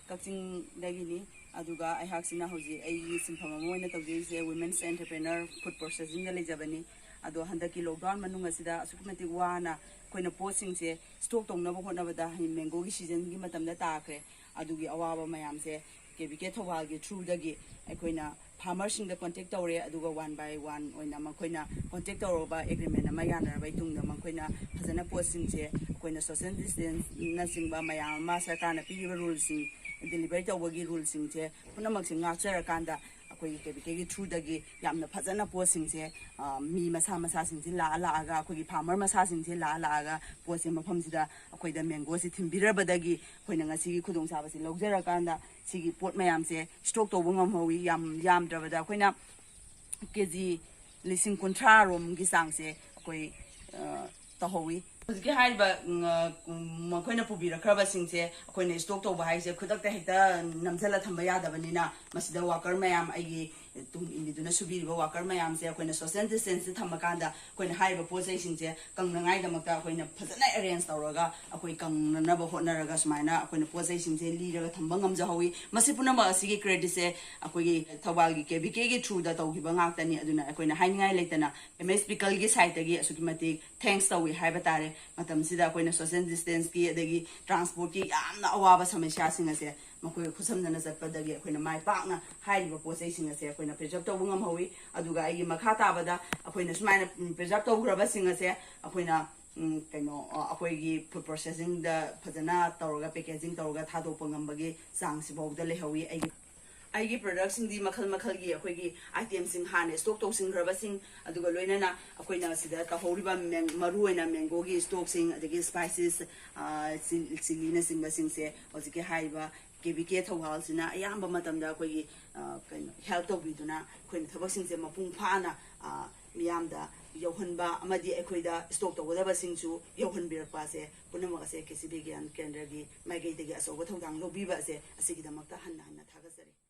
ꯀꯛꯆꯤꯡꯗꯒꯤꯅꯤ ꯑꯗꯨꯒ ꯑꯩꯍꯥꯛꯁꯤꯅ ꯍꯧꯖꯤꯛ ꯑꯩꯒꯤ ꯁꯤꯟꯐꯝ ꯑꯃ ꯑꯣꯏꯅ ꯇꯧꯖꯔꯤꯁꯦ ꯋꯤꯃꯦꯟꯁ ꯑꯦꯟꯇꯔꯄ꯭ꯔꯦꯅꯔ ꯐꯨꯗ ꯄ꯭ꯔꯣꯁꯦꯁꯤꯡꯗ ꯂꯩꯖꯕꯅꯤ ꯑꯗꯣ ꯍꯟꯗꯛꯀꯤ ꯂꯣꯛꯗꯥꯎꯟ ꯃꯅꯨꯡ ꯑꯁꯤꯗ ꯑꯁꯨꯛꯀꯤ ꯃꯇꯤꯛ ꯋꯥꯅ ꯑꯩꯈꯣꯏꯅ ꯄꯣꯠꯁꯤꯡꯁꯦ ꯁ꯭ꯇꯣꯛ ꯇꯧꯅꯕ ꯍꯣꯠꯅꯕꯗ ꯃꯦꯡꯒꯣꯒꯤ ꯁꯤꯖꯟꯒꯤ ꯃꯇꯝꯗ ꯇꯥꯈ꯭ꯔꯦ ꯑꯗꯨꯒꯤ ꯑꯋꯥꯕ ꯃꯌꯥꯝꯁꯦ KVK ꯊꯧꯕꯥꯜꯒꯤ ꯊ꯭ꯔꯨꯗꯒꯤ ꯑꯩꯈꯣꯏꯅ ꯐꯥꯔꯃꯔꯁꯤꯡꯗ ꯀꯣꯟꯇꯦꯛ ꯇꯧꯔꯦ ꯑꯗꯨꯒ 1 by 1 ꯑꯣꯏꯅ ꯃꯈꯣꯏꯅ ꯀꯣꯟꯇꯦꯛ ꯇꯧꯔꯕ ꯑꯦꯒ꯭ꯔꯤꯃꯦꯟ ꯑꯃ ꯌꯥꯅꯔꯕꯩ ꯇꯨꯡꯗ ꯃꯈꯣꯏꯅ ꯐꯖꯅ ꯄꯣꯠꯁꯤꯡꯁꯦ ꯑꯩꯈꯣꯏꯅ ꯁꯣꯁꯤꯌꯦꯜ ꯗꯤꯁꯇꯦꯟꯁꯅꯆꯤꯡꯕ ꯃꯌꯥꯝ ꯑꯃ ꯁꯔꯀꯥꯔꯅ ꯄꯤꯔꯤꯕ ꯔꯨꯜꯁꯤꯡ ꯗꯦꯂꯤꯚꯔꯤ ꯇꯧꯕꯒꯤ ꯔꯨꯜꯁꯤꯡꯁꯦ ꯄꯨꯝꯅꯃꯛꯁꯦ ꯉꯥꯛꯆꯔꯀꯥꯟꯗ ꯑꯩꯈꯣꯏꯒꯤ KVKꯒꯤ ꯊ꯭ꯔꯨꯗꯒꯤ ꯌꯥꯝꯅ ꯐꯖꯅ ꯄꯣꯠꯁꯤꯡꯁꯦ ꯃꯤ ꯃꯁꯥ ꯃꯁꯥꯁꯤꯡꯁꯦ ꯂꯥꯛꯑꯒ ꯑꯩꯈꯣꯏꯒꯤ ꯐꯥꯔꯃꯔ ꯃꯁꯥꯁꯤꯡꯁꯦ ꯂꯥꯛꯑꯒ ꯄꯣꯠꯁꯦ ꯃꯐꯝꯁꯤꯗ ꯑꯩꯈꯣꯏꯗ ꯃꯦꯡꯒꯣꯁꯦ ꯊꯤꯟꯕꯤꯔꯕꯗꯒꯤ ꯑꯩꯈꯣꯏꯅ ꯉꯁꯤꯒꯤ ꯈꯨꯗꯣꯡꯆꯥꯕꯁꯤ ꯂꯧꯖꯔꯀꯥꯟꯗ ꯁꯤꯒꯤ ꯄꯣꯠ ꯃꯌꯥꯝꯁꯦ ꯁ꯭ꯇꯣꯛ ꯇꯧꯕ ꯉꯝꯍꯧꯋꯤ ꯌꯥꯝꯗ꯭ꯔꯕꯗ ꯑꯩꯈꯣꯏꯅ KG 50,000 ꯔꯣꯝꯒꯤ ꯆꯥꯡꯁꯦ ꯑꯩꯈꯣꯏ ꯇꯧꯍꯧꯋꯤ ꯍꯧꯖꯤꯛꯀꯤ ꯍꯥꯏꯔꯤꯕ ꯃꯈꯣꯏꯅ ꯄꯨꯕꯤꯔꯛꯈ꯭ꯔꯕꯁꯤꯡꯁꯦ ꯑꯩꯈꯣꯏꯅ ꯁ꯭ꯇꯣꯛ ꯇꯧꯕ ꯍꯥꯏꯁꯦ ꯈꯨꯗꯛꯇ ꯍꯦꯛꯇ ꯅꯝꯁꯤꯜꯂ ꯊꯝꯕ ꯌꯥꯗꯕꯅꯤꯅ ꯃꯁꯤꯗ ꯋꯥꯀꯔ ꯃꯌꯥꯝ ꯑꯩꯒꯤ ꯇꯨꯡ ꯏꯟꯕꯤꯗꯨꯅ ꯁꯨꯕꯤꯔꯤꯕ ꯋꯥꯀꯔ ꯃꯌꯥꯝꯁꯦ ꯑꯩꯈꯣꯏꯅ ꯁꯣꯁꯤꯌꯦꯜ ꯗꯤꯁꯇꯦꯟꯁꯇ ꯊꯝꯃꯀꯥꯟꯗ ꯑꯩꯈꯣꯏꯅ ꯍꯥꯏꯔꯤꯕ ꯄꯣꯠ ꯆꯩꯁꯤꯡꯁꯦ ꯀꯪꯅꯉꯥꯏꯗꯃꯛꯇ ꯑꯩꯈꯣꯏꯅ ꯐꯖꯅ ꯑꯦꯔꯦꯟꯖ ꯇꯧꯔꯒ ꯑꯩꯈꯣꯏ ꯀꯪꯅꯅꯕ ꯍꯣꯠꯅꯔꯒ ꯁꯨꯃꯥꯏꯅ ꯑꯩꯈꯣꯏꯅ ꯄꯣꯠ ꯆꯩꯁꯤꯡꯁꯦ ꯂꯤꯔꯒ ꯊꯝꯕ ꯉꯝꯖꯍꯧꯋꯤ ꯃꯁꯤ ꯄꯨꯝꯅꯃꯛ ꯑꯁꯤꯒꯤ ꯀ꯭ꯔꯦꯗꯤꯠꯁꯦ ꯑꯩꯈꯣꯏꯒꯤ ꯊꯧꯕꯥꯜꯒꯤ KVKꯒꯤ ꯊ꯭ꯔꯨꯗ ꯇꯧꯈꯤꯕ ꯉꯥꯛꯇꯅꯤ ꯑꯗꯨꯅ ꯑꯩꯈꯣꯏꯅ ꯍꯥꯏꯅꯤꯡꯉꯥꯏ ꯂꯩꯇꯅ MS ꯄꯤꯀꯜꯒꯤ ꯁꯥꯏꯠꯇꯒꯤ ꯑꯁꯨꯛꯀꯤ ꯃꯇꯤꯛ ꯊꯦꯡꯛꯁ ꯇꯧꯏ ꯍꯥꯏꯕ ꯇꯥꯔꯦ ꯃꯇꯝꯁꯤꯗ ꯑꯩꯈꯣꯏꯅ ꯁꯣꯁꯤꯌꯦꯜ ꯗꯤꯁꯇꯦꯟꯁꯀꯤ ꯑꯗꯒꯤ ꯇ꯭ꯔꯥꯟꯁꯄꯣꯔꯠꯀꯤ ꯌꯥꯝꯅ ꯑꯋꯥꯕ ꯁꯃꯁ꯭ꯌꯥꯁꯤꯡ ꯑꯁꯦ ꯃꯈꯣꯏ ꯈꯨꯠꯁꯝꯅꯅ ꯆꯠꯄꯗꯒꯤ ꯑꯩꯈꯣꯏꯅ ꯃꯥꯏ ꯄꯥꯛꯅ ꯍꯥꯏꯔꯤꯕ ꯄꯣꯠ ꯆꯩꯁꯤꯡ ꯑꯁꯦ ꯑꯩꯈꯣꯏꯅ ꯄ꯭ꯔꯤꯖꯔꯕ ꯇꯧꯕ ꯉꯝꯍꯧꯋꯤ ꯑꯗꯨꯒ ꯑꯩꯒꯤ ꯃꯈꯥ ꯇꯥꯕꯗ ꯑꯩꯈꯣꯏꯅ ꯁꯨꯃꯥꯏꯅ ꯄ꯭ꯔꯤꯖꯔꯕ ꯇꯧꯈ꯭ꯔꯕꯁꯤꯡ ꯑꯁꯦ ꯑꯩꯈꯣꯏꯅ ꯑꯩꯈꯣꯏꯒꯤ ꯐꯨꯗ ꯄ꯭ꯔꯣꯁꯦꯁꯤꯡꯗ ꯐꯖꯅ ꯇꯧꯔꯒ ꯄꯦꯀꯦꯖꯤꯡ ꯇꯧꯔꯒ ꯊꯥꯗꯣꯛꯄ ꯉꯝꯕꯒꯤ ꯆꯥꯡꯁꯤꯐꯥꯎꯗ ꯂꯩꯍꯧꯋꯤ ꯑꯩꯒꯤ ꯄ꯭ꯔꯗꯛꯁꯤꯡꯗꯤ ꯃꯈꯜ ꯃꯈꯜꯒꯤ ꯑꯩꯈꯣꯏꯒꯤ ꯑꯥꯏꯇꯦꯝꯁꯤꯡ ꯍꯥꯟꯅ ꯁ꯭ꯇꯣꯛ ꯇꯧꯁꯤꯟꯈ꯭ꯔꯕꯁꯤꯡ ꯑꯗꯨꯒ ꯂꯣꯏꯅꯅ ꯑꯩꯈꯣꯏꯅ ꯁꯤꯗ ꯇꯧꯍꯧꯔꯤꯕ ꯃꯔꯨꯑꯣꯏꯅ ꯃꯦꯡꯒꯣꯒꯤ ꯁ꯭ꯇꯣꯛꯁꯤꯡ ꯑꯗꯒꯤ ꯁ꯭ꯄꯥꯏꯁꯦꯁ ꯆꯤꯂꯤꯅꯆꯤꯡꯕꯁꯤꯡꯁꯦ ꯍꯧꯖꯤꯛꯀꯤ ꯍꯥꯏꯔꯤꯕ KVK ꯊꯧꯕꯥꯜꯁꯤꯅ ꯑꯌꯥꯝꯕ ꯃꯇꯝꯗ ꯑꯩꯈꯣꯏꯒꯤ ꯍꯦꯜꯞ ꯇꯧꯕꯤꯗꯨꯅ ꯑꯩꯈꯣꯏꯅ ꯊꯕꯛꯁꯤꯡꯁꯦ ꯃꯄꯨꯡ ꯐꯥꯅ ꯃꯤꯌꯥꯝꯗ ꯌꯧꯍꯟꯕ ꯑꯃꯗꯤ ꯑꯩꯈꯣꯏꯗ ꯁ꯭ꯇꯣꯛ ꯇꯧꯒꯗꯕꯁꯤꯡꯁꯨ ꯌꯧꯍꯟꯕꯤꯔꯛꯄ ꯑꯁꯦ ꯄꯨꯝꯅꯃꯛ ꯑꯁꯦ KC ꯕꯤꯒ꯭ꯌꯥꯟ ꯀꯦꯟꯗ꯭ꯔꯒꯤ ꯃꯥꯏꯀꯩꯗꯒꯤ ꯑꯆꯧꯕ ꯊꯧꯗꯥꯡ ꯂꯧꯕꯤꯕ ꯑꯁꯦ ꯑꯁꯤꯒꯤꯗꯃꯛꯇ ꯍꯟꯅ ꯊꯥꯒꯠꯆꯔꯤ